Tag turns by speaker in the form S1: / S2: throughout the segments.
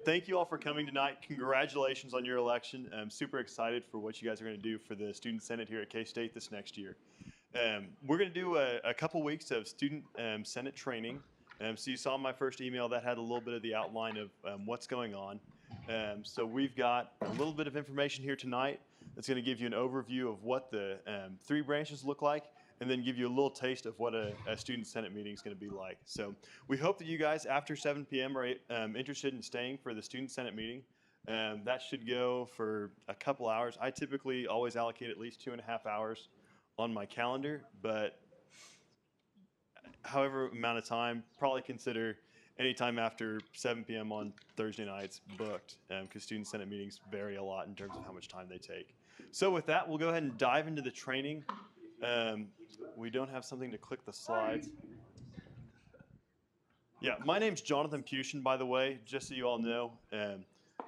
S1: thank you all for coming tonight. Congratulations on your election. I'm super excited for what you guys are going to do for the Student Senate here at K-State this next year. We're going to do a couple weeks of Student Senate training. So you saw in my first email that had a little bit of the outline of what's going on. So we've got a little bit of information here tonight that's going to give you an overview of what the three branches look like, and then give you a little taste of what a Student Senate meeting is going to be like. So we hope that you guys, after 7 p.m., are interested in staying for the Student Senate meeting. That should go for a couple hours. I typically always allocate at least 2.5 hours on my calendar, but however amount of time, probably consider any time after 7 p.m. on Thursday nights booked, because Student Senate meetings vary a lot in terms of how much time they take. So with that, we'll go ahead and dive into the training. We don't have something to click the slides. Yeah, my name's Jonathan Pushin, by the way, just so you all know.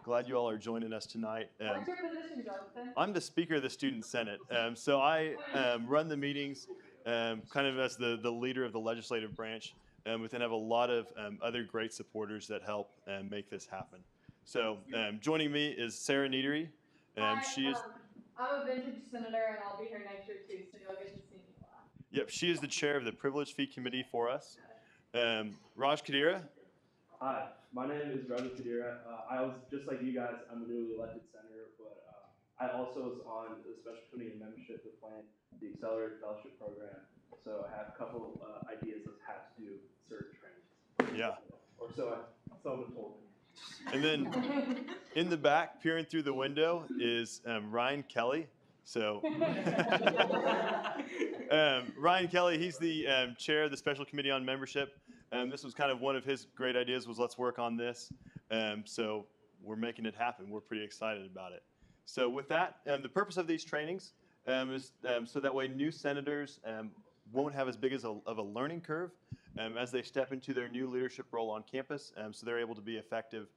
S1: Glad you all are joining us tonight.
S2: What's your position, Jonathan?
S1: I'm the Speaker of the Student Senate. So I run the meetings kind of as the leader of the legislative branch, but then have a lot of other great supporters that help make this happen. So joining me is Sarah Neatery. She is.
S2: I'm a vintage senator, and I'll be here next year too, so you'll get to see me a lot.
S1: Yep, she is the chair of the Privilege Fee Committee for us. Raj Kadira.
S3: Hi, my name is Raj Kadira. I was just like you guys. I'm a newly elected senator, but I also was on the special committee of membership to plan the accelerated fellowship program. So I have a couple ideas of how to do certain trainings.
S1: Yeah.
S3: Or so someone told me.
S1: And then in the back, peering through the window, is Ryan Kelly. So Ryan Kelly, he's the chair of the Special Committee on Membership. This was kind of one of his great ideas, was let's work on this. So we're making it happen. We're pretty excited about it. So with that, the purpose of these trainings is so that way new senators won't have as big of a learning curve as they step into their new leadership role on campus, so they're able to be effective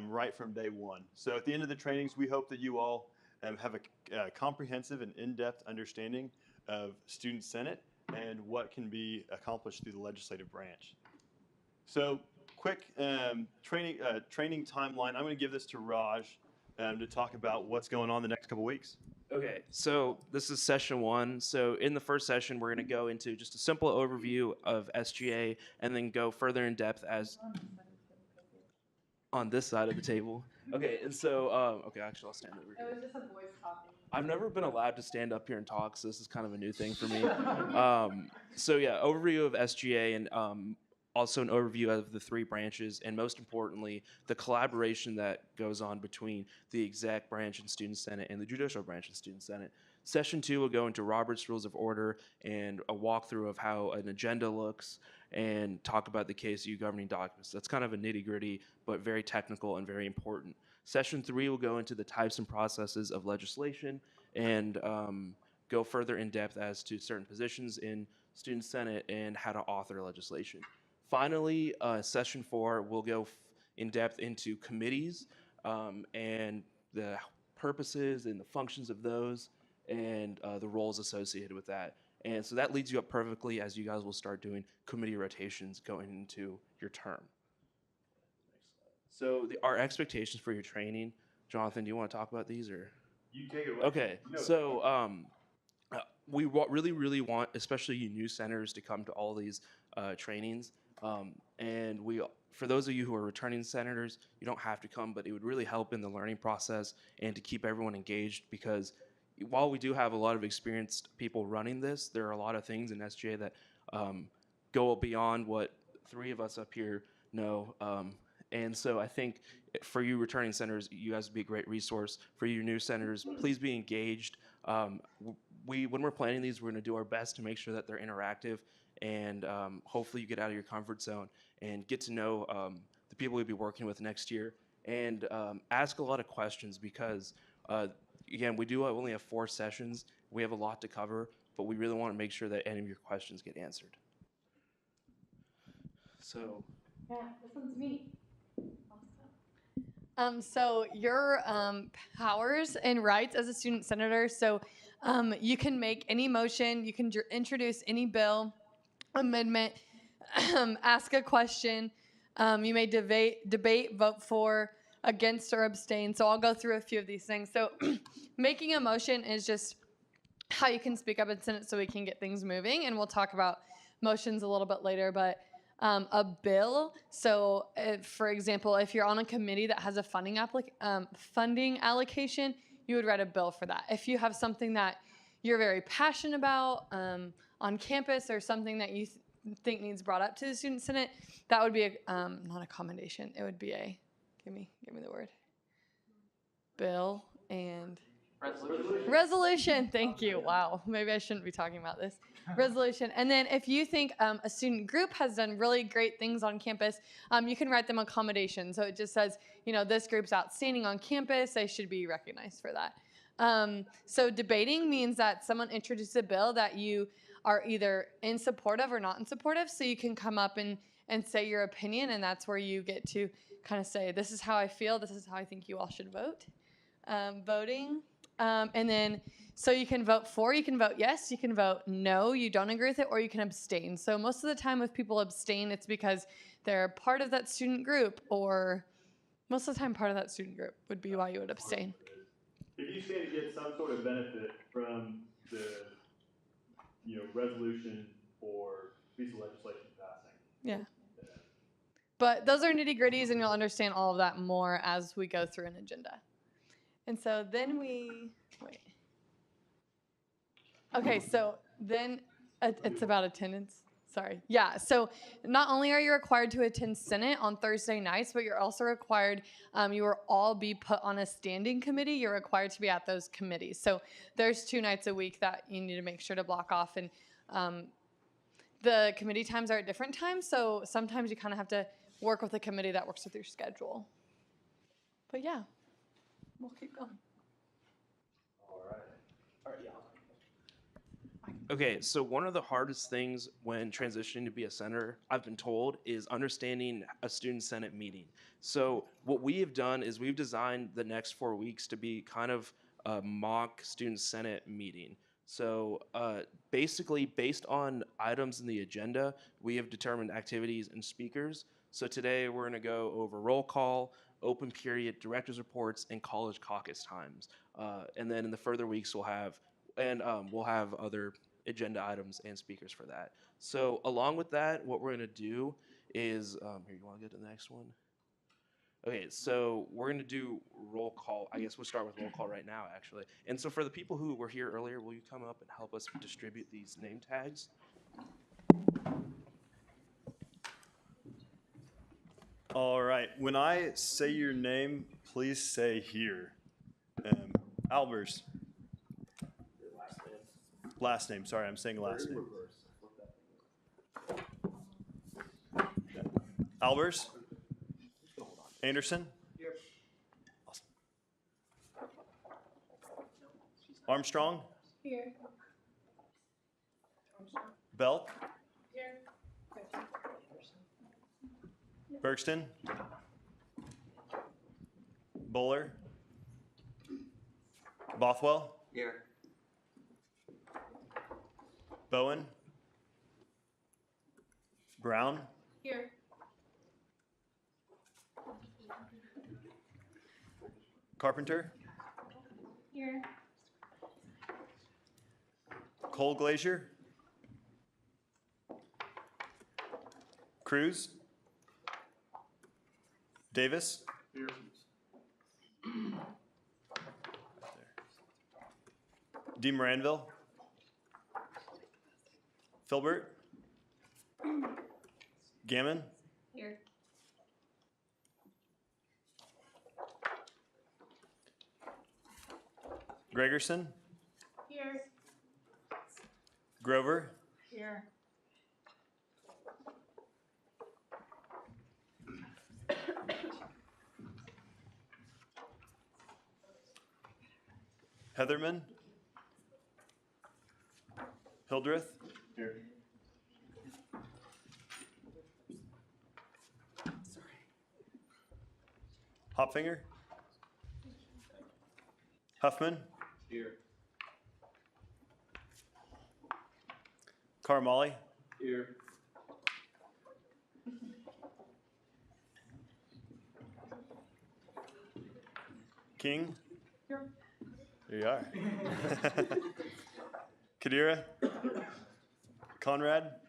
S1: right from day one. So at the end of the trainings, we hope that you all have a comprehensive and in-depth understanding of Student Senate and what can be accomplished through the legislative branch. So quick training timeline. I'm going to give this to Raj to talk about what's going on the next couple weeks.
S4: Okay, so this is session 1. So in the first session, we're going to go into just a simple overview of SGA and then go further in depth as on this side of the table. Okay, and so, okay, actually, I'll stand over here.
S2: It was just a voice talking.
S4: I've never been allowed to stand up here and talk, so this is kind of a new thing for me. So yeah, overview of SGA and also an overview of the three branches, and most importantly, the collaboration that goes on between the exec branch and Student Senate and the judicial branch and Student Senate. Session 2 will go into Robert's Rules of Order and a walkthrough of how an agenda looks and talk about the KSU governing documents. That's kind of a nitty-gritty, but very technical and very important. Session 3 will go into the types and processes of legislation and go further in depth as to certain positions in Student Senate and how to author legislation. Finally, session 4 will go in depth into committees and the purposes and the functions of those and the roles associated with that. And so that leads you up perfectly as you guys will start doing committee rotations going into your term. So our expectations for your training, Jonathan, do you want to talk about these or?
S1: You take it away.
S4: Okay, so we really want, especially you new senators, to come to all these trainings. And for those of you who are returning senators, you don't have to come, but it would really help in the learning process and to keep everyone engaged, because while we do have a lot of experienced people running this, there are a lot of things in SGA that go beyond what 3 of us up here know. And so I think for you returning senators, you guys would be a great resource. For you new senators, please be engaged. When we're planning these, we're going to do our best to make sure that they're interactive, and hopefully you get out of your comfort zone and get to know the people we'll be working with next year, and ask a lot of questions, because again, we do only have 4 sessions. We have a lot to cover, but we really want to make sure that any of your questions get answered. So.
S2: Yeah, this one's me.
S5: So your powers and rights as a student senator, so you can make any motion, you can introduce any bill, amendment, ask a question, you may debate, vote for, against or abstain. So I'll go through a few of these things. So making a motion is just how you can speak up in Senate so we can get things moving. And we'll talk about motions a little bit later. But a bill, so for example, if you're on a committee that has a funding allocation, you would write a bill for that. If you have something that you're very passionate about on campus or something that you think needs brought up to the Student Senate, that would be a, not a commendation, it would be a, give me the word, bill and resolution. Thank you. Wow, maybe I shouldn't be talking about this. Resolution. And then if you think a student group has done really great things on campus, you can write them a commendation. So it just says, you know, this group's outstanding on campus, they should be recognized for that. So debating means that someone introduces a bill that you are either in support of or not in support of, so you can come up and say your opinion, and that's where you get to kind of say, this is how I feel, this is how I think you all should vote. Voting. And then, so you can vote for, you can vote yes, you can vote no, you don't agree with it, or you can abstain. So most of the time if people abstain, it's because they're part of that student group, or most of the time part of that student group would be why you would abstain.
S1: If you stand to get some sort of benefit from the, you know, resolution or piece of legislation passing.
S5: Yeah. But those are nitty gritties, and you'll understand all of that more as we go through an agenda. And so then wait. Okay, so then it's about attendance. Sorry. Yeah, so not only are you required to attend Senate on Thursday nights, but you're also required, you will all be put on a standing committee. You're required to be at those committees. So there's 2 nights a week that you need to make sure to block off. And the committee times are at different times, so sometimes you kind of have to work with a committee that works with your schedule. But yeah. We'll keep going.
S3: All right, yeah.
S4: Okay, so one of the hardest things when transitioning to be a senator, I've been told, is understanding a student senate meeting. So what we have done is we've designed the next 4 weeks to be kind of a mock student senate meeting. So basically, based on items in the agenda, we have determined activities and speakers. So today we're going to go over roll call, open period, director's reports, and college caucus times. And then in the further weeks we'll have other agenda items and speakers for that. So along with that, what we're going to do is, here, you want to get to the next one? Okay, so we're going to do roll call. I guess we'll start with roll call right now, actually. And so for the people who were here earlier, will you come up and help us distribute these name tags?
S1: All right. When I say your name, please say here. Albers. Last name. Sorry, I'm saying last name. Albers. Anderson. Awesome. Armstrong.
S2: Here.
S1: Belk.
S2: Here.
S1: Bergston. Bowler. Bothwell.
S6: Here.
S1: Bowen. Brown.
S2: Here.
S1: Carpenter.
S2: Here.
S1: Cole Glazier. Cruz. Davis.
S3: Here.
S1: D. Moranville. Filbert. Gammon.
S2: Here.
S1: Gregerson.
S2: Here.
S1: Grover.
S2: Here.
S1: Heatherman. Hildreth.
S3: Here.
S1: Hopfinger. Huffman.
S3: Here.
S1: Carmali.
S3: Here.
S1: King? There you are. Kadira? Conrad?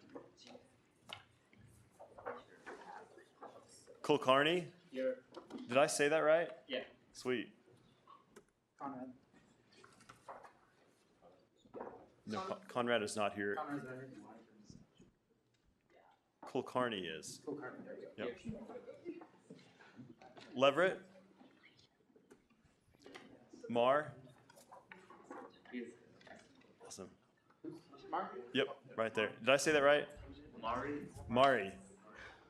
S1: Kulkarni?
S6: Here.
S1: Did I say that right?
S6: Yeah.
S1: Sweet.
S6: Conrad.
S1: No, Conrad is not here.
S6: Conrad's not here.
S1: Kulkarni is.
S6: Cool card. There you go.
S1: Yep. Leverett? Mar? Awesome.
S6: Mark?
S1: Yep, right there. Did I say that right?
S6: Mari.
S1: Mari.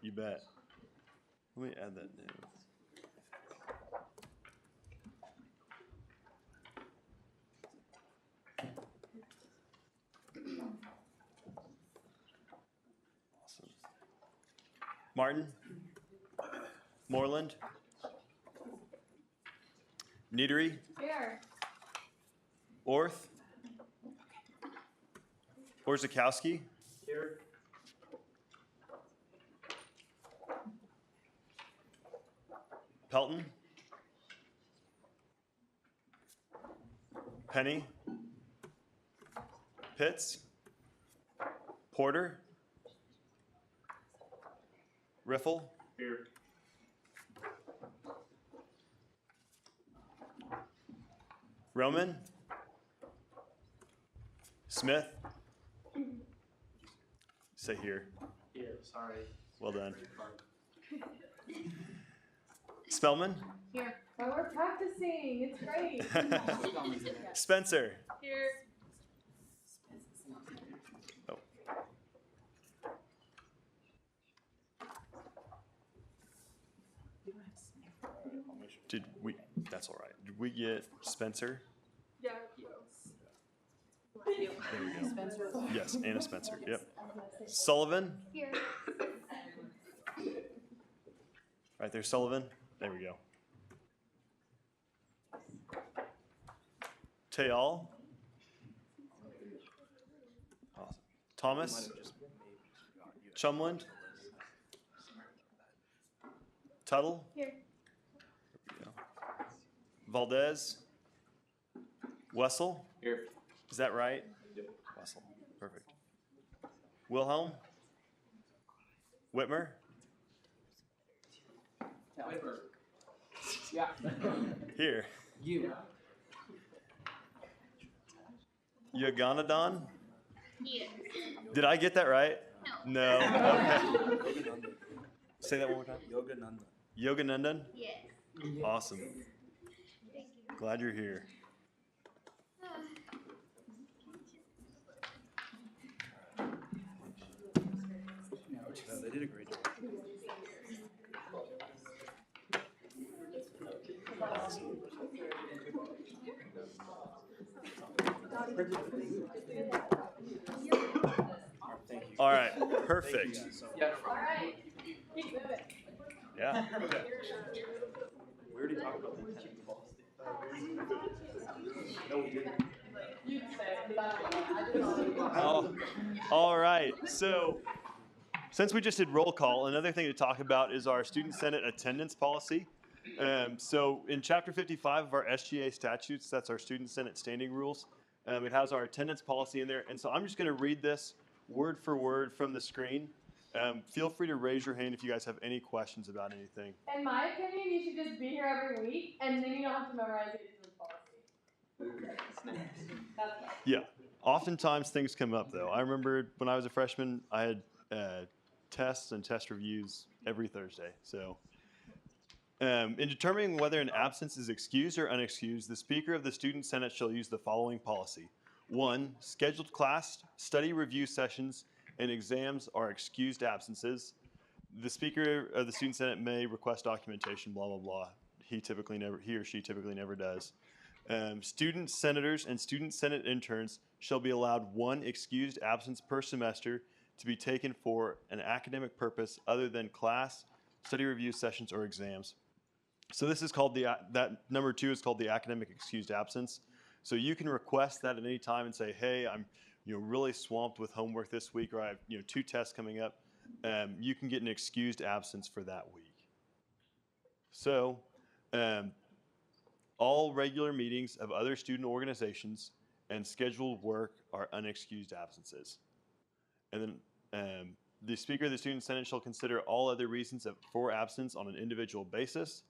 S1: You bet. Let me add that name. Awesome. Martin? Moreland? Neatery?
S2: Here.
S1: Orth? Orzakowski?
S6: Here.
S1: Pelton? Penny? Pitts? Porter? Riffle?
S6: Here.
S1: Roman? Smith? Say here.
S6: Here. Sorry.
S1: Well done. Spellman?
S2: Here. Oh, we're practicing. It's great.
S1: Spencer?
S2: Here.
S1: Oh. Did we, that's all right. Did we get Spencer?
S2: Yeah.
S1: There we go. Yes, Anna Spencer. Yep. Sullivan?
S2: Here.
S1: Right there, Sullivan. There we go. Teal? Awesome. Thomas? Chumland? Tuttle?
S2: Here.
S1: There we go. Valdez? Wessel?
S6: Here.
S1: Is that right?
S6: Yep.
S1: Wessel. Perfect. Wilhelm? Whitmer?
S6: Yeah.
S1: Here.
S6: You.
S1: Yoganadon?
S7: Here.
S1: Did I get that right? No. Okay. Say that one more time. Yoganandan?
S7: Yes.
S1: Awesome. Glad you're here.
S4: They did a great job.
S1: All right, perfect.
S2: All right. Keep moving.
S1: Yeah.
S4: We already talked about the attendance policy. No, we didn't.
S2: You say it, 'cause I don't know.
S1: Oh, all right. So, since we just did roll call, another thing to talk about is our Student Senate attendance policy. So, in Chapter 55 of our SGA statutes, that's our Student Senate standing rules. It has our attendance policy in there. And so, I'm just going to read this word for word from the screen. Feel free to raise your hand if you guys have any questions about anything.
S2: In my opinion, you should just be here every week, and then you don't have to memorize it into the policy. That's right.
S1: Yeah. Oftentimes things come up though. I remember when I was a freshman, I had tests and test reviews every Thursday. So, in determining whether an absence is excused or unexcused, the Speaker of the Student Senate shall use the following policy. 1. Scheduled class, study review sessions, and exams are excused absences. The Speaker of the Student Senate may request documentation, blah, blah, blah. He or she typically never does. Student senators and student senate interns shall be allowed 1 excused absence per semester to be taken for an academic purpose other than class, study review sessions, or exams. So this is called that number 2 is called the academic excused absence. So you can request that at any time and say, hey, I'm really swamped with homework this week, or I have 2 tests coming up. You can get an excused absence for that week. So All regular meetings of other student organizations and scheduled work are unexcused absences. And then the Speaker of the Student Senate shall consider all other reasons for absence on an individual basis.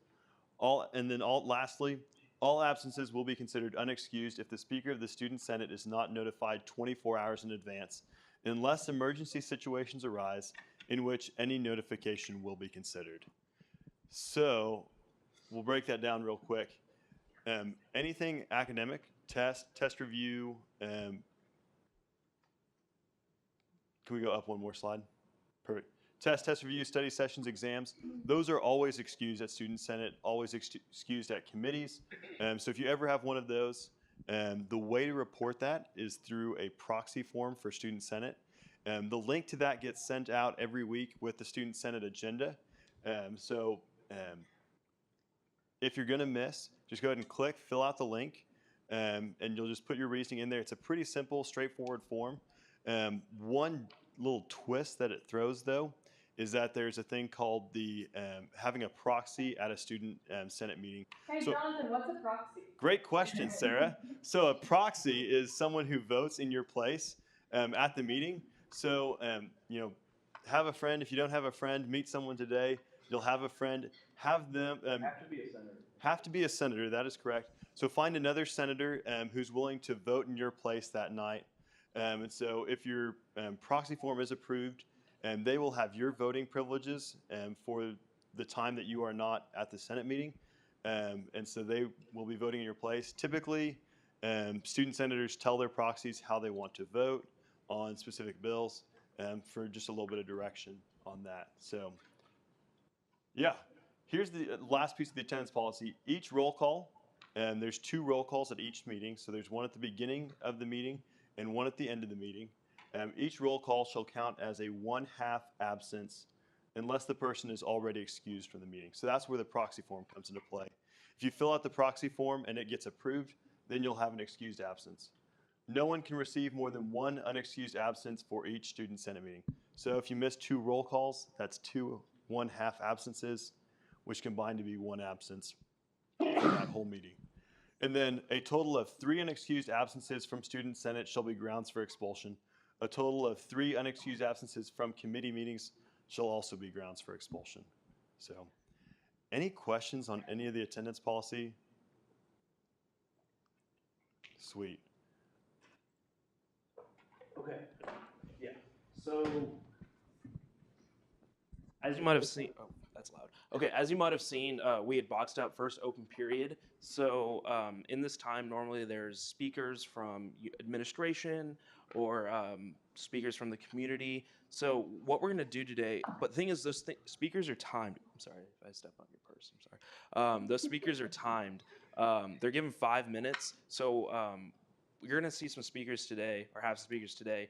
S1: Lastly, all absences will be considered unexcused if the Speaker of the Student Senate is not notified 24 hours in advance, unless emergency situations arise in which any notification will be considered. So we'll break that down real quick. Anything academic, test review, can we go up one more slide? Perfect. Test review, study sessions, exams, those are always excused at Student Senate, always excused at committees. So if you ever have one of those, the way to report that is through a proxy form for Student Senate. The link to that gets sent out every week with the Student Senate agenda. If you're gonna miss, just go ahead and click, fill out the link, and you'll just put your reasoning in there. It's a pretty simple, straightforward form. One little twist that it throws, though, is that there's a thing called the having a proxy at a student Senate meeting.
S2: Hey, Jonathan, what's a proxy?
S1: Great question, Sarah. So a proxy is someone who votes in your place at the meeting. So, have a friend. If you don't have a friend, meet someone today. You'll have a friend. Have them
S3: Have to be a senator.
S1: have to be a senator. That is correct. So find another senator who's willing to vote in your place that night. And so if your proxy form is approved, they will have your voting privileges for the time that you are not at the Senate meeting. And so they will be voting in your place. Typically, student senators tell their proxies how they want to vote on specific bills for just a little bit of direction on that. So, yeah, here's the last piece of the attendance policy. Each roll call, there's 2 roll calls at each meeting. So there's one at the beginning of the meeting and one at the end of the meeting. Each roll call shall count as a 1/2 absence unless the person is already excused from the meeting. So that's where the proxy form comes into play. If you fill out the proxy form and it gets approved, then you'll have an excused absence. No one can receive more than 1 unexcused absence for each student Senate meeting. So if you miss 2 roll calls, that's 2 1/2 absences, which combine to be 1 absence for that whole meeting. And then a total of 3 unexcused absences from student Senate shall be grounds for expulsion. A total of 3 unexcused absences from committee meetings shall also be grounds for expulsion. So, any questions on any of the attendance policy? Sweet.
S3: Okay. Yeah. So
S4: As you might have seen, oh, that's loud. Okay, as you might have seen, we had boxed out first open period. So in this time, normally there's speakers from administration or speakers from the community. So what we're going to do today, but the thing is, those speakers are timed. I'm sorry if I step on your purse. I'm sorry. Those speakers are timed. They're given 5 minutes. So you're going to see some speakers today, or have speakers today,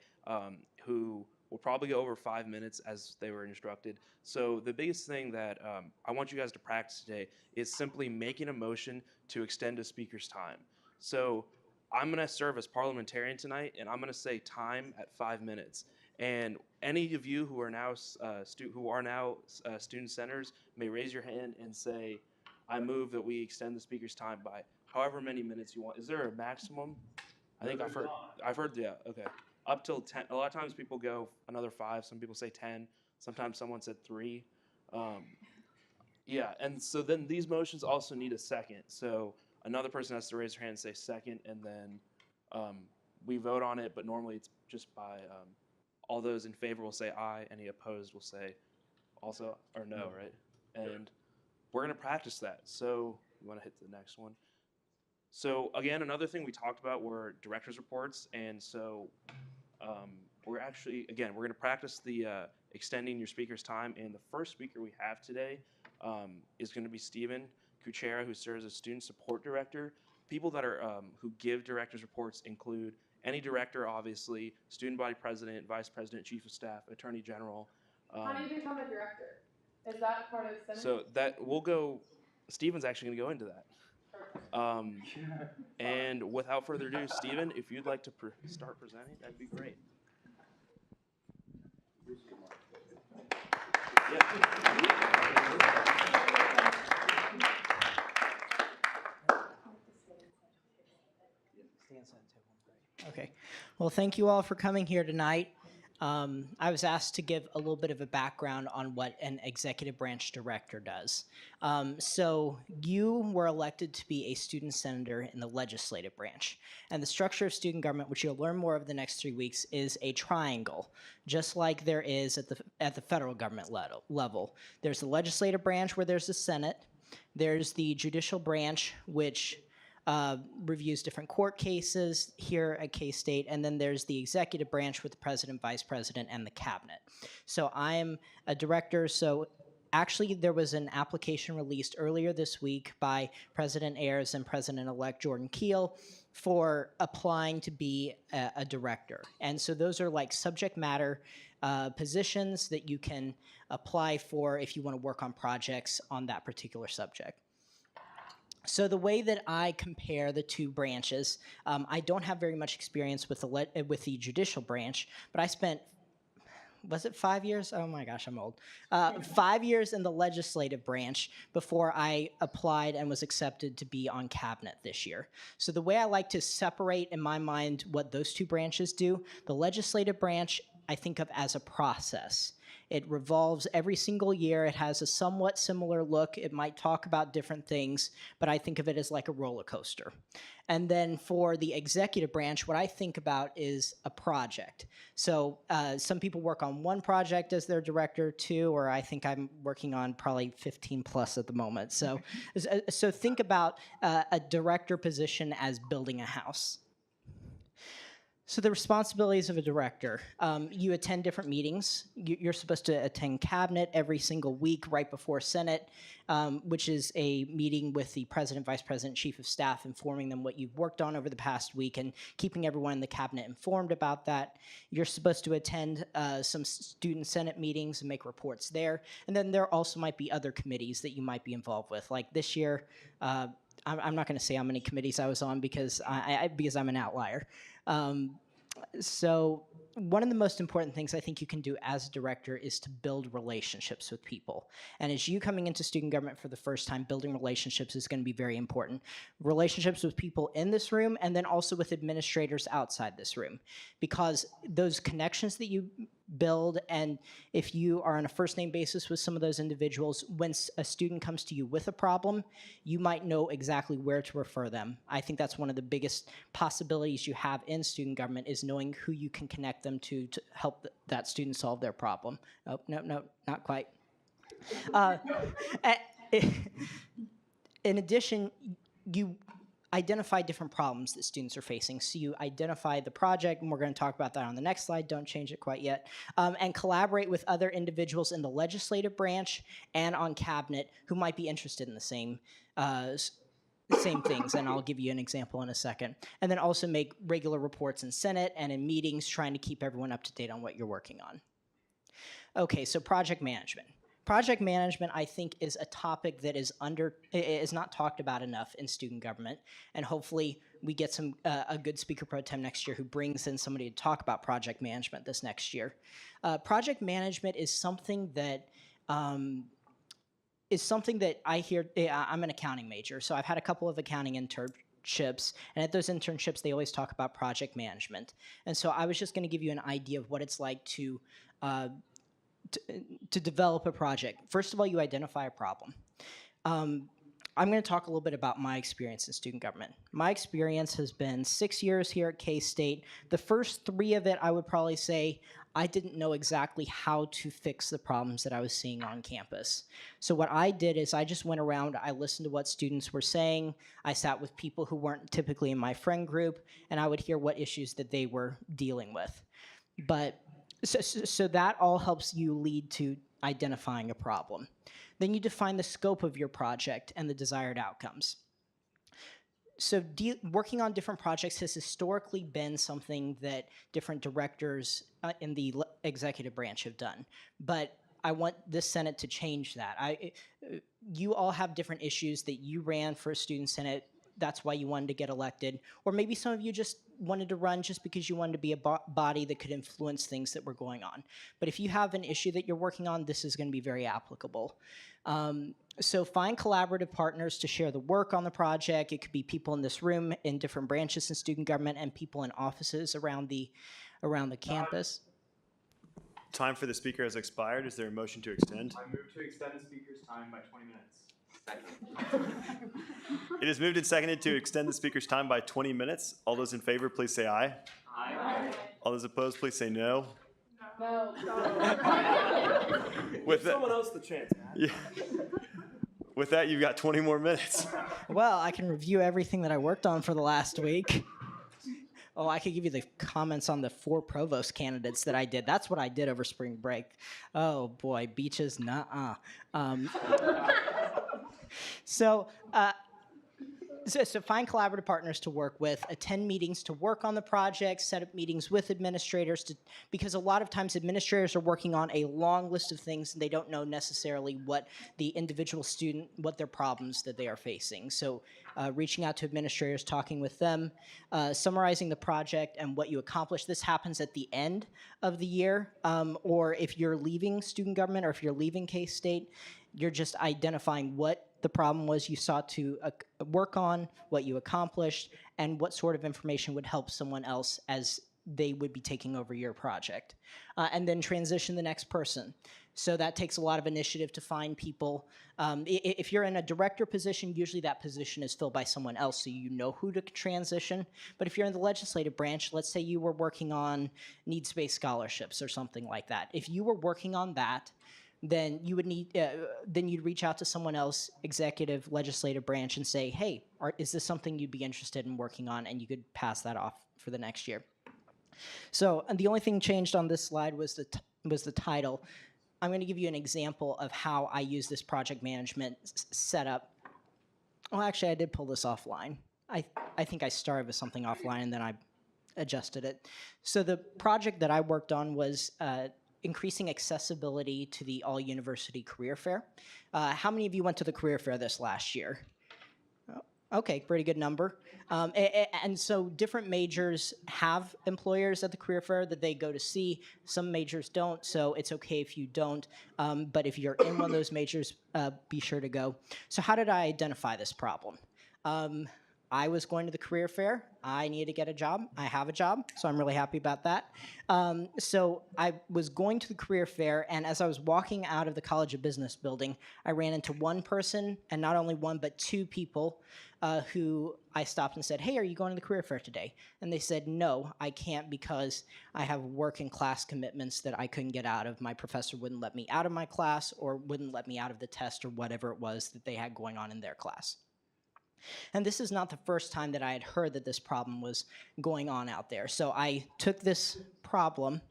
S4: who will probably go over 5 minutes as they were instructed. So the biggest thing that I want you guys to practice today is simply making a motion to extend a speaker's time. So I'm going to serve as parliamentarian tonight, and I'm going to say time at 5 minutes. And any of you who are now student senators may raise your hand and say, "I move that we extend the speaker's time by however many minutes you want." Is there a maximum? I think I've heard, yeah, okay. Up till 10. A lot of times people go another 5. Some people say 10. Sometimes someone said 3. Yeah, and so then these motions also need a second. So another person has to raise their hand and say second, and then we vote on it, but normally it's just by all those in favor will say aye, any opposed will say also or no, right? And we're going to practice that. So you want to hit the next one. So again, another thing we talked about were director's reports, and so we're going to practice the extending your speaker's time. And the first speaker we have today is going to be Stephen Kuchera, who serves as student support director. People that are who give director's reports include any director, obviously, student body president, vice president, chief of staff, attorney general.
S2: How do you become a director? Is that part of Senate?
S4: So that we'll go. Stephen's actually going to go into that. And without further ado, Stephen, if you'd like to start presenting, that'd be great.
S7: Okay. Well, thank you all for coming here tonight. I was asked to give a little bit of a background on what an executive branch director does. So you were elected to be a student senator in the legislative branch. And the structure of student government, which you'll learn more of the next 3 weeks, is a triangle, just like there is at the federal government level. There's the legislative branch where there's the Senate. There's the judicial branch, which reviews different court cases here at K-State, and then there's the executive branch with the president, vice president, and the cabinet. So I'm a director, so actually there was an application released earlier this week by President Ayers and President-elect Jordan Keel for applying to be a director. And so those are like subject matter positions that you can apply for if you want to work on projects on that particular subject. So the way that I compare the two branches, I don't have very much experience with the judicial branch, but I spent, was it 5 years? Oh my gosh, I'm old. 5 years in the legislative branch before I applied and was accepted to be on cabinet this year. So the way I like to separate in my mind what those two branches do, the legislative branch I think of as a process. It revolves every single year. It has a somewhat similar look. It might talk about different things, but I think of it as like a roller coaster. And then for the executive branch, what I think about is a project. So some people work on one project as their director, too, or I think I'm working on probably 15 plus at the moment. So think about a director position as building a house. So the responsibilities of a director, you attend different meetings. You're supposed to attend cabinet every single week right before Senate, which is a meeting with the president, vice president, chief of staff, informing them what you've worked on over the past week and keeping everyone in the cabinet informed about that. You're supposed to attend some student senate meetings and make reports there. And then there also might be other committees that you might be involved with. Like this year, I'm not going to say how many committees I was on because I'm an outlier. So one of the most important things I think you can do as a director is to build relationships with people. And as you coming into student government for the first time, building relationships is going to be very important. Relationships with people in this room and then also with administrators outside this room. Because those connections that you build, and if you are on a first name basis with some of those individuals, when a student comes to you with a problem, you might know exactly where to refer them. I think that's one of the biggest possibilities you have in student government is knowing who you can connect them to help that student solve their problem. Oh, no, not quite. In addition, you identify different problems that students are facing. So you identify the project, and we're going to talk about that on the next slide. Don't change it quite yet. And collaborate with other individuals in the legislative branch and on cabinet who might be interested in the same things, and I'll give you an example in a second. And then also make regular reports in Senate and in meetings, trying to keep everyone up to date on what you're working on. Okay, so project management. Project management, I think, is a topic that is not talked about enough in student government, and hopefully we get a good speaker pro tem next year who brings in somebody to talk about project management this next year. Project management is something that I hear. I'm an accounting major, so I've had a couple of accounting internships, and at those internships they always talk about project management. And so I was just going to give you an idea of what it's like to develop a project. First of all, you identify a problem. I'm going to talk a little bit about my experience in student government. My experience has been 6 years here at K-State. The first 3 of it, I would probably say, I didn't know exactly how to fix the problems that I was seeing on campus. So what I did is I just went around, I listened to what students were saying, I sat with people who weren't typically in my friend group, and I would hear what issues that they were dealing with. But so that all helps you lead to identifying a problem. Then you define the scope of your project and the desired outcomes. So working on different projects has historically been something that different directors in the executive branch have done. But I want this Senate to change that. You all have different issues that you ran for a student Senate. That's why you wanted to get elected. Or maybe some of you just wanted to run just because you wanted to be a body that could influence things that were going on. But if you have an issue that you're working on, this is going to be very applicable. So find collaborative partners to share the work on the project. It could be people in this room in different branches in student government and people in offices around the campus.
S1: Time for the speaker has expired. Is there a motion to extend?
S6: I move to extend the speaker's time by 20 minutes.
S1: It is moved and seconded to extend the speaker's time by 20 minutes. All those in favor, please say aye.
S6: Aye.
S1: All those opposed, please say no.
S2: No.
S1: With that,
S3: Someone else the chance, Matt.
S1: yeah. With that, you've got 20 more minutes.
S7: Well, I can review everything that I worked on for the last week. Oh, I could give you the comments on the 4 provost candidates that I did. That's what I did over spring break. Oh boy, beaches, nuh-uh. So find collaborative partners to work with, attend meetings to work on the project, set up meetings with administrators because a lot of times administrators are working on a long list of things and they don't know necessarily what the individual student, what their problems that they are facing. So reaching out to administrators, talking with them, summarizing the project and what you accomplished. This happens at the end of the year, or if you're leaving student government or if you're leaving K-State, you're just identifying what the problem was you sought to work on, what you accomplished, and what sort of information would help someone else as they would be taking over your project. And then transition the next person. So that takes a lot of initiative to find people. If you're in a director position, usually that position is filled by someone else, so you know who to transition. But if you're in the legislative branch, let's say you were working on needs-based scholarships or something like that. If you were working on that, then you would need, then you'd reach out to someone else, executive, legislative branch, and say, hey, is this something you'd be interested in working on? And you could pass that off for the next year. So, and the only thing changed on this slide was the title. I'm going to give you an example of how I use this project management setup. Well, actually, I did pull this offline. I think I started with something offline, and then I adjusted it. So the project that I worked on was increasing accessibility to the All-University Career Fair. How many of you went to the Career Fair this last year? Okay, pretty good number. And so different majors have employers at the Career Fair that they go to see. Some majors don't, so it's okay if you don't. But if you're in one of those majors, be sure to go. So how did I identify this problem? I was going to the Career Fair. I needed to get a job. I have a job, so I'm really happy about that. So I was going to the Career Fair, and as I was walking out of the College of Business building, I ran into one person, and not only one, but 2 people who I stopped and said, hey, are you going to the Career Fair today? And they said, no, I can't because I have work and class commitments that I couldn't get out of. My professor wouldn't let me out of my class or wouldn't let me out of the test or whatever it was that they had going on in their class. And this is not the first time that I had heard that this problem was going on out there. So I took this problem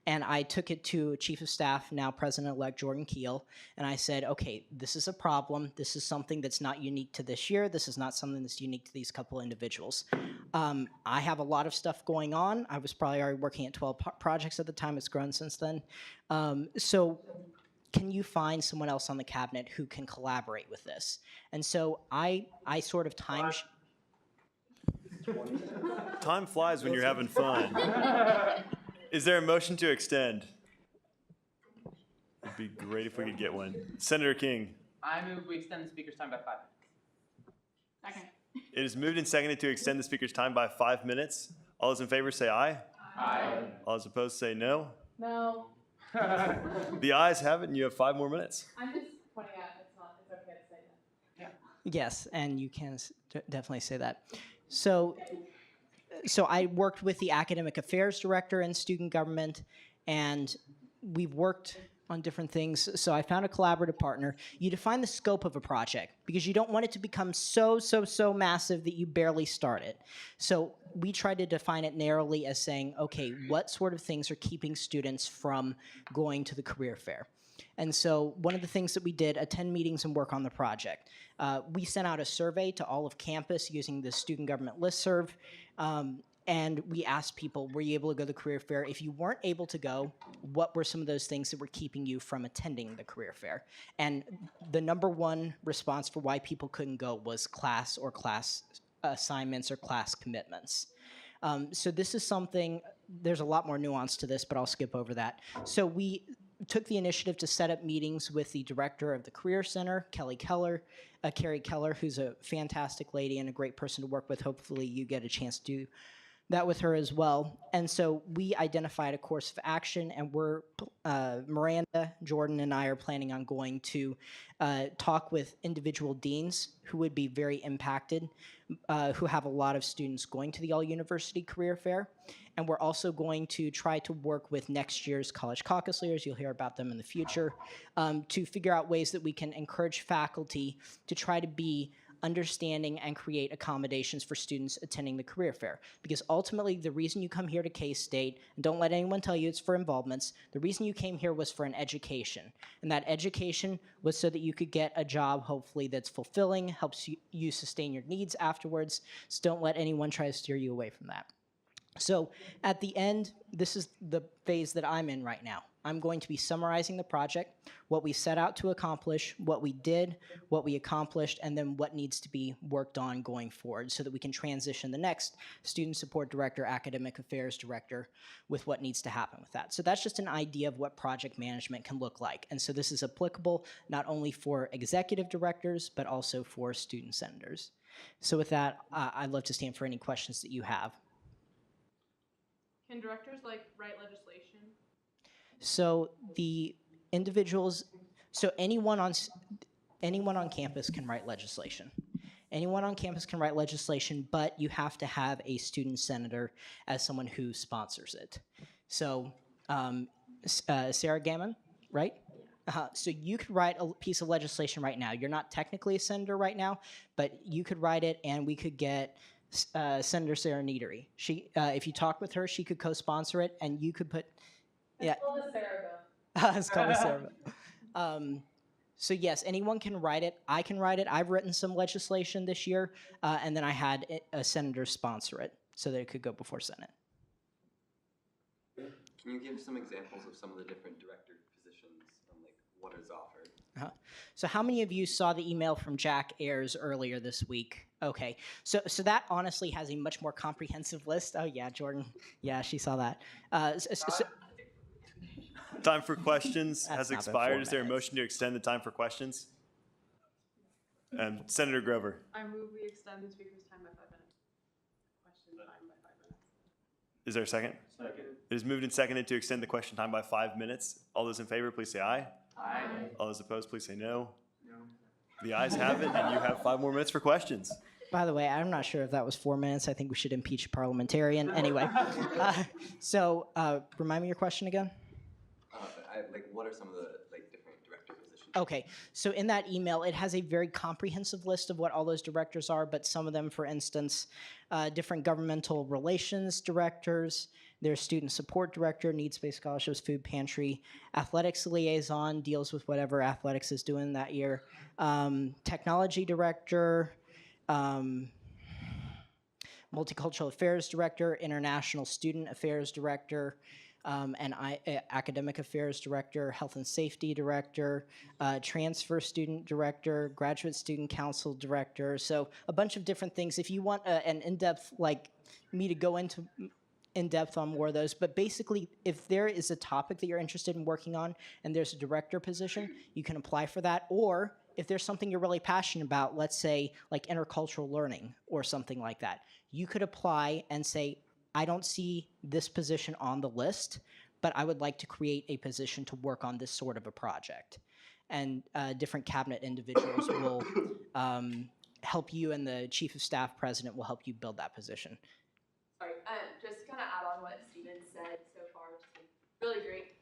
S7: and I took it to Chief of Staff, now President-elect Jordan Keel, and I said, okay, this is a problem. This is something that's not unique to this year. This is not something that's unique to these couple individuals. I have a lot of stuff going on. I was probably already working at 12 projects at the time. It's grown since then. So can you find someone else on the cabinet who can collaborate with this? And so I sort of time
S1: flies when you're having fun. Is there a motion to extend? It'd be great if we could get one. Senator King.
S6: I move we extend the speaker's time by 5 minutes.
S2: Second.
S1: It is moved and seconded to extend the speaker's time by 5 minutes. All those in favor say aye.
S6: Aye.
S1: All those opposed say no.
S2: No.
S1: The ayes have it, and you have 5 more minutes.
S2: I'm just pointing out it's okay to say that.
S7: Yes, and you can definitely say that. So I worked with the academic affairs director in student government, and we've worked on different things. So I found a collaborative partner. You define the scope of a project because you don't want it to become so massive that you barely start it. So we tried to define it narrowly as saying, okay, what sort of things are keeping students from going to the career fair? And so one of the things that we did, attend meetings and work on the project. We sent out a survey to all of campus using the student government listserv. And we asked people, were you able to go to the career fair? If you weren't able to go, what were some of those things that were keeping you from attending the career fair? And the number one response for why people couldn't go was class or class assignments or class commitments. So this is something, there's a lot more nuance to this, but I'll skip over that. So we took the initiative to set up meetings with the director of the Career Center, Carrie Keller, who's a fantastic lady and a great person to work with. Hopefully you get a chance to do that with her as well. And so we identified a course of action, and Miranda, Jordan, and I are planning on going to talk with individual deans who would be very impacted, who have a lot of students going to the All-University Career Fair. And we're also going to try to work with next year's College Caucus leaders, you'll hear about them in the future, to figure out ways that we can encourage faculty to try to be understanding and create accommodations for students attending the career fair. Because ultimately, the reason you come here to K-State, and don't let anyone tell you it's for involvements, the reason you came here was for an education. And that education was so that you could get a job, hopefully, that's fulfilling, helps you sustain your needs afterwards. So don't let anyone try to steer you away from that. So at the end, this is the phase that I'm in right now. I'm going to be summarizing the project, what we set out to accomplish, what we did, what we accomplished, and then what needs to be worked on going forward so that we can transition the next student support director, academic affairs director with what needs to happen with that. So that's just an idea of what project management can look like. And so this is applicable not only for executive directors, but also for student senators. So with that, I'd love to stand for any questions that you have.
S2: Can directors write legislation?
S7: So the individuals, so anyone on campus can write legislation. Anyone on campus can write legislation, but you have to have a student senator as someone who sponsors it. So Sarah Gammon, right? So you could write a piece of legislation right now. You're not technically a senator right now, but you could write it, and we could get Senator Sarah Neatery. She, if you talk with her, she could co-sponsor it, and you could put. Yeah.
S2: It's called a Sarah
S7: It's called a Sarah. So yes, anyone can write it. I can write it. I've written some legislation this year, and then I had a senator sponsor it so that it could go before Senate.
S6: Can you give some examples of some of the different director positions and what is offered?
S7: So how many of you saw the email from Jack Ayers earlier this week? Okay, so that honestly has a much more comprehensive list. Oh yeah, Jordan. Yeah, she saw that.
S1: Time for questions
S7: That's
S1: has
S7: not been
S1: expired.
S7: 4
S1: Is there a
S7: minutes.
S1: motion to extend the time for questions? Senator Grover.
S2: I move we extend the speaker's time by 5 minutes. Question time by 5 minutes.
S1: Is there a second?
S3: Second.
S1: It is moved and seconded to extend the question time by 5 minutes. All those in favor, please say aye.
S6: Aye.
S1: All those opposed, please say no. The ayes have it, and you have 5 more minutes for questions.
S7: By the way, I'm not sure if that was 4 minutes. I think we should impeach a parliamentarian. Anyway, remind me your question again.
S6: What are some of the different director positions?
S7: Okay, so in that email, it has a very comprehensive list of what all those directors are, but some of them, for instance, different governmental relations directors, there's student support director, needs-based scholarships, food pantry, athletics liaison, deals with whatever athletics is doing that year, technology director, multicultural affairs director, international student affairs director, academic affairs director, health and safety director, transfer student director, graduate student council director. So a bunch of different things. If you want an in-depth, me to go into in-depth on more of those, but basically if there is a topic that you're interested in working on and there's a director position, you can apply for that. Or if there's something you're really passionate about, let's say intercultural learning or something like that, you could apply and say, I don't see this position on the list, but I would like to create a position to work on this sort of a project. And different cabinet individuals will help you, and the chief of staff president will help you build that position.
S2: Sorry, just to kind of add on what Steven said so far, which has been really great.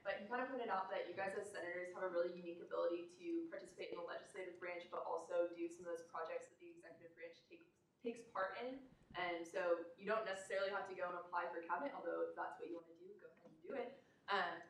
S2: But he kind of pointed out that you guys as senators have a really unique ability to participate in the legislative branch, but also do some of those projects that the executive branch takes part in. And so you don't necessarily have to go and apply for cabinet, although if that's what you want to do, go ahead and do it.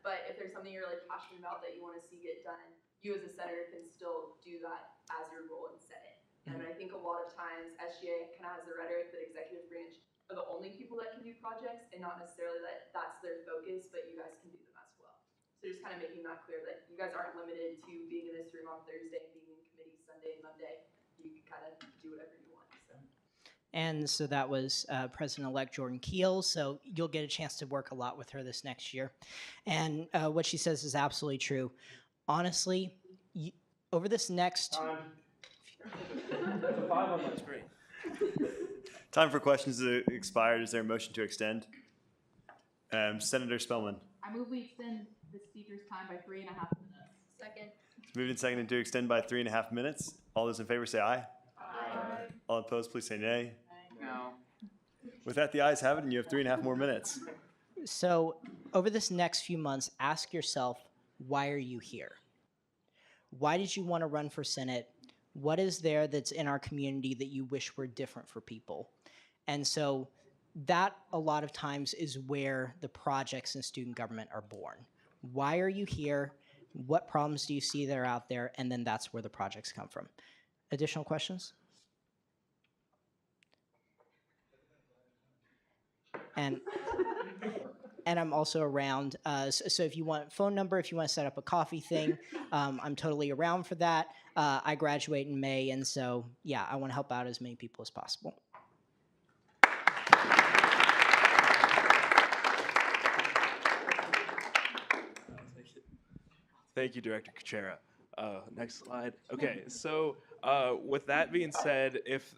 S2: But if there's something you're really passionate about that you want to see get done, you as a senator can still do that as your role in Senate. And I think a lot of times SGA kind of has the rhetoric that executive branch are the only people that can do projects, and not necessarily that that's their focus, but you guys can do them as well. So just kind of making that clear that you guys aren't limited to being in this room on Thursday and being in committee Sunday and Monday. You can kind of do whatever you want. So.
S7: And so that was President-elect Jordan Keel. So you'll get a chance to work a lot with her this next year. And what she says is absolutely true. Honestly, over this next...
S3: It's a 5 on my screen.
S1: Time for questions is expired. Is there a motion to extend? Senator Spellman.
S8: I move we extend the speaker's time by 3.5 minutes.
S2: Second.
S1: It's moved and seconded to extend by 3.5 minutes. All those in favor say aye.
S2: Aye.
S1: All opposed, please say nay.
S6: No.
S1: With that, the ayes have it, and you have 3.5 more minutes.
S7: So over this next few months, ask yourself, why are you here? Why did you want to run for Senate? What is there that's in our community that you wish were different for people? And so that a lot of times is where the projects in student government are born. Why are you here? What problems do you see that are out there? And then that's where the projects come from. Additional questions? And I'm also around. So if you want phone number, if you want to set up a coffee thing, I'm totally around for that. I graduate in May, and so yeah, I want to help out as many people as possible.
S4: Thank you, Director Kuchera. Next slide. Okay, so with that being said, if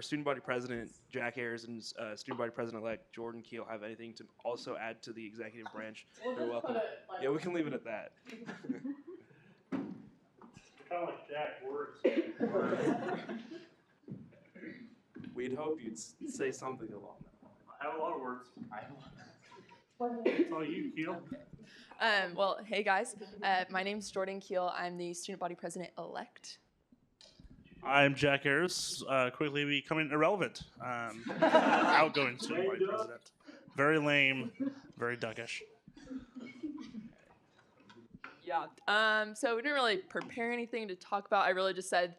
S4: Student Body President Jack Ayers and Student Body President-elect Jordan Keel have anything to also add to the executive branch, they're welcome. Yeah, we can leave it at that.
S9: Kind of like Jack words.
S4: We'd hope you'd say something along that.
S9: I have a lot of words. It's all you, Keel.
S2: Well, hey guys, my name's Jordan Keel. I'm the student body president-elect.
S9: I'm Jack Ayers, quickly becoming irrelevant. Outgoing student body president. Very lame, very duckish.
S2: Yeah. So we didn't really prepare anything to talk about. I really just said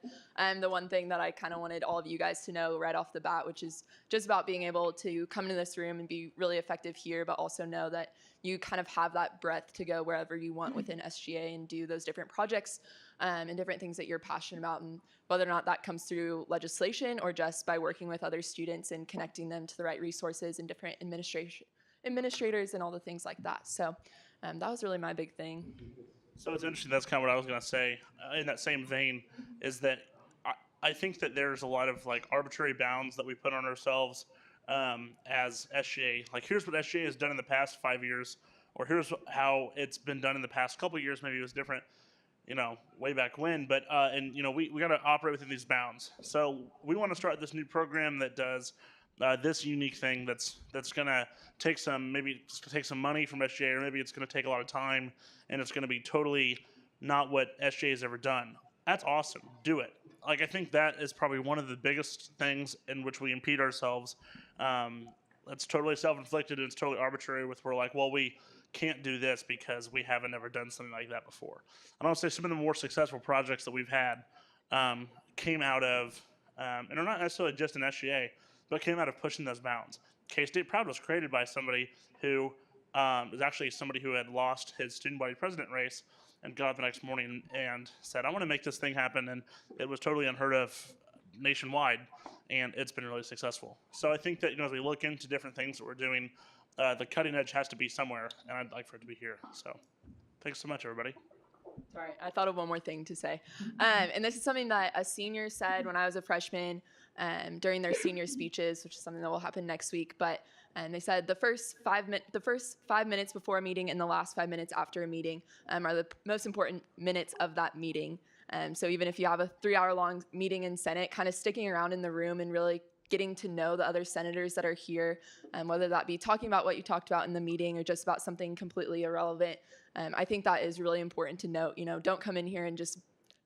S2: the one thing that I kind of wanted all of you guys to know right off the bat, which is just about being able to come into this room and be really effective here, but also know that you kind of have that breadth to go wherever you want within SGA and do those different projects and different things that you're passionate about, and whether or not that comes through legislation or just by working with other students and connecting them to the right resources and different administrators and all the things like that. So that was really my big thing.
S9: So it's interesting, that's kind of what I was going to say. In that same vein, is that I think that there's a lot of like arbitrary bounds that we put on ourselves as SGA. Like, here's what SGA has done in the past 5 years, or here's how it's been done in the past couple of years. Maybe it was different, way back when. But we got to operate within these bounds. So we want to start this new program that does this unique thing that's going to take some money from SGA, or maybe it's going to take a lot of time, and it's going to be totally not what SGA has ever done. That's awesome. Do it. Like, I think that is probably one of the biggest things in which we impede ourselves. It's totally self-inflicted, and it's totally arbitrary with we're like, well, we can't do this because we haven't ever done something like that before. And I'll say some of the more successful projects that we've had came out of, and are not necessarily just in SGA, but came out of pushing those bounds. K-State Proud was created by somebody who was actually somebody who had lost his student body president race and got up the next morning and said, I want to make this thing happen. And it was totally unheard of nationwide, and it's been really successful. So I think that as we look into different things that we're doing, the cutting edge has to be somewhere, and I'd like for it to be here. So thanks so much, everybody.
S2: Sorry, I thought of one more thing to say. And this is something that a senior said when I was a freshman during their senior speeches, which is something that will happen next week. But they said the first 5 minutes before a meeting and the last 5 minutes after a meeting are the most important minutes of that meeting. So even if you have a 3-hour-long meeting in Senate, kind of sticking around in the room and really getting to know the other senators that are here, whether that be talking about what you talked about in the meeting or just about something completely irrelevant. I think that is really important to note. Don't come in here and just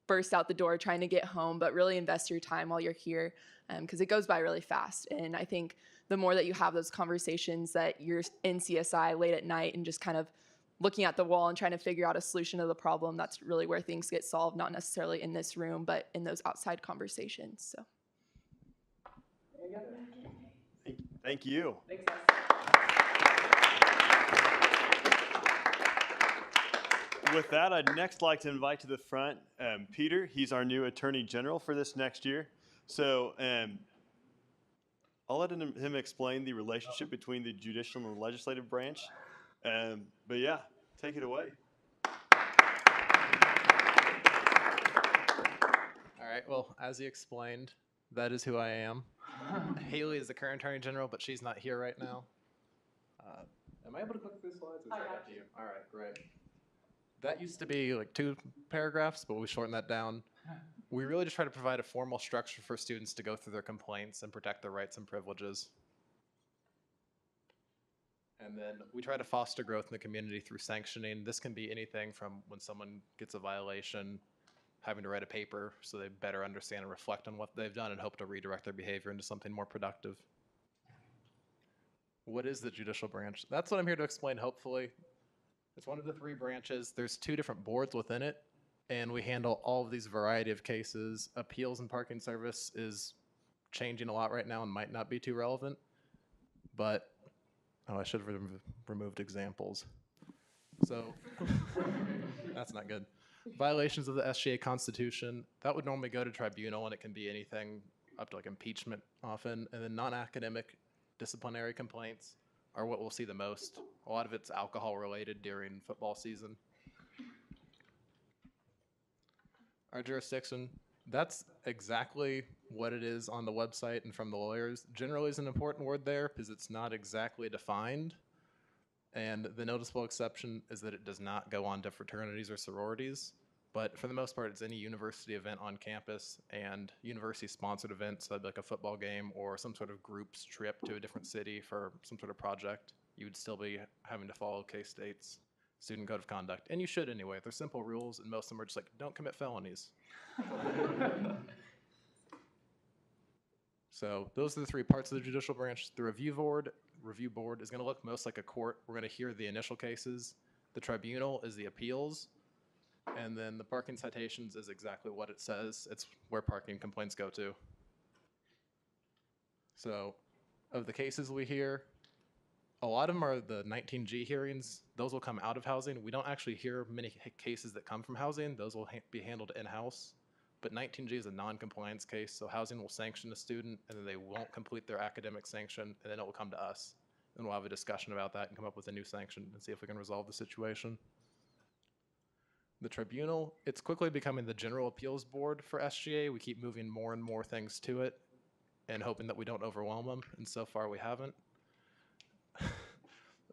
S2: burst out the door trying to get home, but really invest your time while you're here, because it goes by really fast. And I think the more that you have those conversations that you're in CSI late at night and just kind of looking at the wall and trying to figure out a solution to the problem, that's really where things get solved, not necessarily in this room, but in those outside conversations. So.
S1: Thank you.
S2: Thanks, guys.
S1: With that, I'd next like to invite to the front Peter. He's our new Attorney General for this next year. So I'll let him explain the relationship between the judicial and the legislative branch. But yeah, take it away.
S10: All right, well, as he explained, that is who I am. Haley is the current Attorney General, but she's not here right now. Am I able to click through slides? Or is that up to you? All right, great. That used to be like 2 paragraphs, but we shortened that down. We really just try to provide a formal structure for students to go through their complaints and protect their rights and privileges. And then we try to foster growth in the community through sanctioning. This can be anything from when someone gets a violation, having to write a paper so they better understand and reflect on what they've done and hope to redirect their behavior into something more productive. What is the judicial branch? That's what I'm here to explain, hopefully. It's one of the 3 branches. There's 2 different boards within it, and we handle all of these variety of cases. Appeals and parking service is changing a lot right now and might not be too relevant, but, oh, I should have removed examples. So, that's not good. Violations of the SGA Constitution, that would normally go to tribunal, and it can be anything up to like impeachment often, and then non-academic disciplinary complaints are what we'll see the most. A lot of it's alcohol related during football season. Our jurisdiction, that's exactly what it is on the website and from the lawyers. Generally is an important word there because it's not exactly defined. And the noticeable exception is that it does not go on to fraternities or sororities. But for the most part, it's any university event on campus and university-sponsored events, so that'd be like a football game or some sort of group's trip to a different city for some sort of project. You would still be having to follow K-State's student code of conduct. And you should anyway. They're simple rules, and most of them are just like, don't commit felonies. So those are the 3 parts of the judicial branch. The review board is going to look most like a court. We're going to hear the initial cases. The tribunal is the appeals. And then the parking citations is exactly what it says. It's where parking complaints go to. So of the cases we hear, a lot of them are the 19G hearings. Those will come out of housing. We don't actually hear many cases that come from housing. Those will be handled in-house. But 19G is a non-compliance case, so housing will sanction a student, and then they won't complete their academic sanction, and then it will come to us. And we'll have a discussion about that and come up with a new sanction and see if we can resolve the situation. The tribunal, it's quickly becoming the general appeals board for SGA. We keep moving more and more things to it and hoping that we don't overwhelm them, and so far we haven't.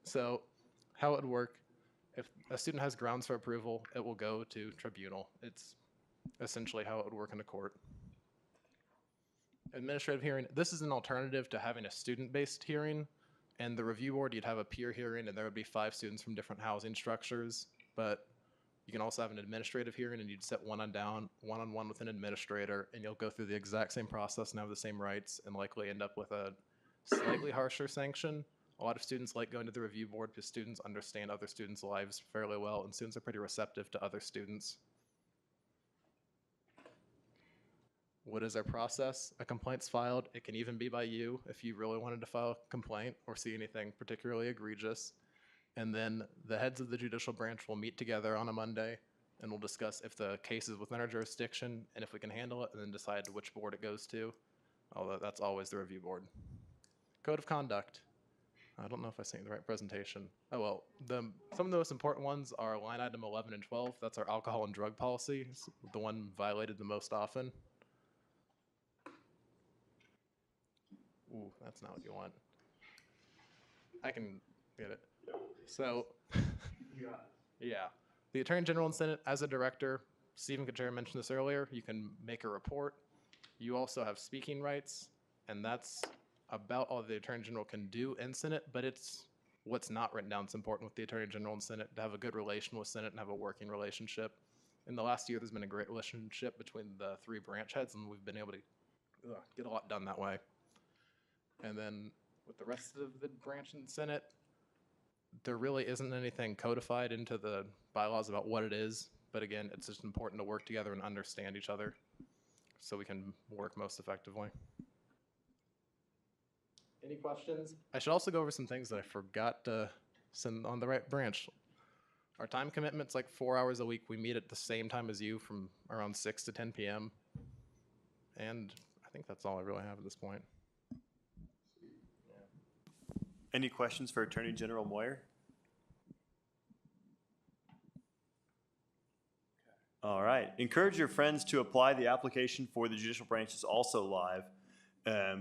S10: So how it would work, if a student has grounds for approval, it will go to tribunal. It's essentially how it would work in a court. Administrative hearing, this is an alternative to having a student-based hearing. And the review board, you'd have a peer hearing, and there would be 5 students from different housing structures. But you can also have an administrative hearing, and you'd sit one-on-one with an administrator, and you'll go through the exact same process and have the same rights, and likely end up with a slightly harsher sanction. A lot of students like going to the review board because students understand other students' lives fairly well, and students are pretty receptive to other students. What is our process? A complaint's filed. It can even be by you if you really wanted to file a complaint or see anything particularly egregious. And then the heads of the judicial branch will meet together on a Monday, and we'll discuss if the case is within our jurisdiction and if we can handle it, and then decide which board it goes to. Although that's always the review board. Code of conduct. I don't know if I sent you the right presentation. Oh well, some of the most important ones are line item 11 and 12. That's our alcohol and drug policy. It's the one violated the most often. Ooh, that's not what you want. I can get it. So, yeah. The Attorney General and Senate, as a director, Stephen Kachera mentioned this earlier, you can make a report. You also have speaking rights, and that's about all the Attorney General can do in Senate, but it's what's not written down. It's important with the Attorney General and Senate to have a good relation with Senate and have a working relationship. In the last year, there's been a great relationship between the 3 branch heads, and we've been able to get a lot done that way. And then with the rest of the branch and Senate, there really isn't anything codified into the bylaws about what it is. But again, it's just important to work together and understand each other so we can work most effectively. Any questions? I should also go over some things that I forgot to send on the right branch. Our time commitment's like 4 hours a week. We meet at the same time as you from around 6 to 10 p.m. And I think that's all I really have at this point.
S1: Any questions for Attorney General Moyer? All right. Encourage your friends to apply. The application for the judicial branch is also live.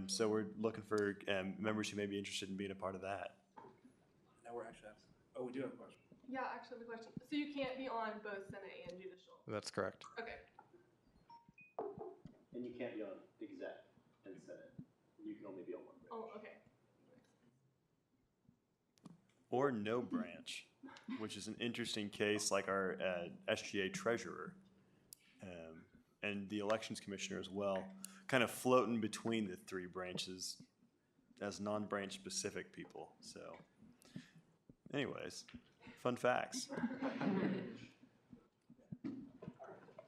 S1: So we're looking for members who may be interested in being a part of that.
S4: Now we're actually asking. Oh, we do have a question.
S2: Yeah, actually, I have a question. So you can't be on both Senate and judicial?
S10: That's correct.
S2: Okay.
S11: And you can't be on exec and Senate. You can only be on one branch.
S2: Oh, okay.
S1: Or no branch, which is an interesting case like our SGA treasurer and the elections commissioner as well, kind of floating between the three branches as non-branch specific people. So anyways, fun facts.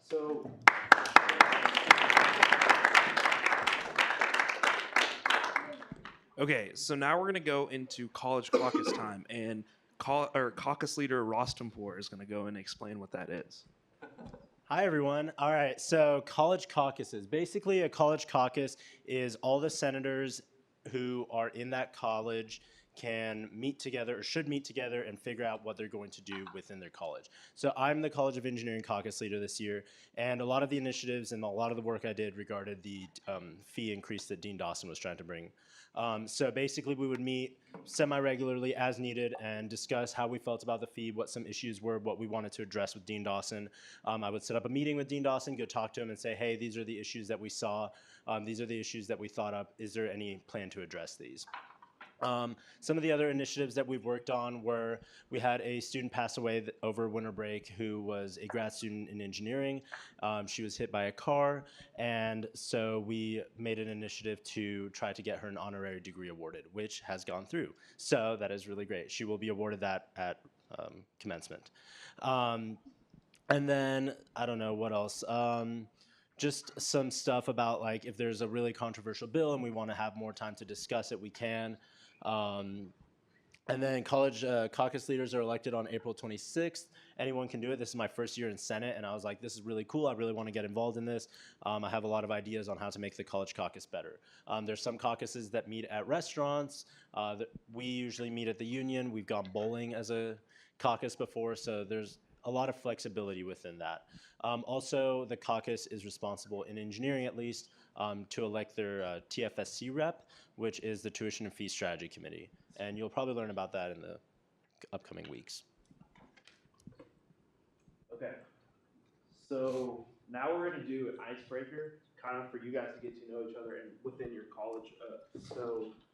S4: So okay, so now we're going to go into college caucus time, and caucus leader Rostampour is going to go and explain what that is.
S11: Hi, everyone. All right, so college caucuses. Basically, a college caucus is all the senators who are in that college can meet together or should meet together and figure out what they're going to do within their college. So I'm the College of Engineering caucus leader this year, and a lot of the initiatives and a lot of the work I did regarded the fee increase that Dean Dawson was trying to bring. So basically we would meet semi-regularly as needed and discuss how we felt about the fee, what some issues were, what we wanted to address with Dean Dawson. I would set up a meeting with Dean Dawson, go talk to him and say, hey, these are the issues that we saw. These are the issues that we thought of. Is there any plan to address these? Some of the other initiatives that we've worked on were we had a student pass away over winter break who was a grad student in engineering. She was hit by a car, and so we made an initiative to try to get her an honorary degree awarded, which has gone through. So that is really great. She will be awarded that at commencement. And then, I don't know what else. Just some stuff about like if there's a really controversial bill and we want to have more time to discuss it, we can. And then college caucus leaders are elected on April 26th. Anyone can do it. This is my first year in Senate, and I was like, this is really cool. I really want to get involved in this. I have a lot of ideas on how to make the college caucus better. There's some caucuses that meet at restaurants. We usually meet at the Union. We've gone bowling as a caucus before, so there's a lot of flexibility within that. Also, the caucus is responsible, in engineering at least, to elect their TFSC rep, which is the Tuition and Fee Strategy Committee. And you'll probably learn about that in the upcoming weeks.
S3: Okay. So now we're going to do an icebreaker, kind of for you guys to get to know each other and within your college.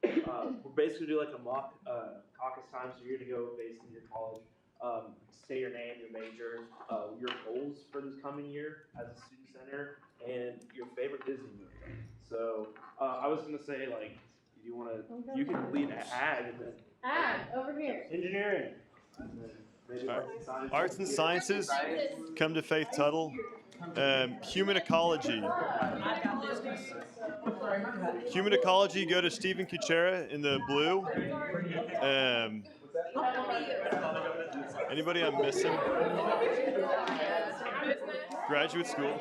S3: We're basically do like a mock caucus time. So you're going to go based in your college. Say your name, your major, your goals for this coming year as a student center, and your favorite Disney movie. So I was gonna say, like, you want to, you can lead ag and then
S5: Over here.
S3: engineering. And then maybe
S1: Arts and sciences, come to Faith Tuttle. Human ecology. Human ecology, go to Stephen Kuchera in the blue. Anybody I'm missing? Graduate school.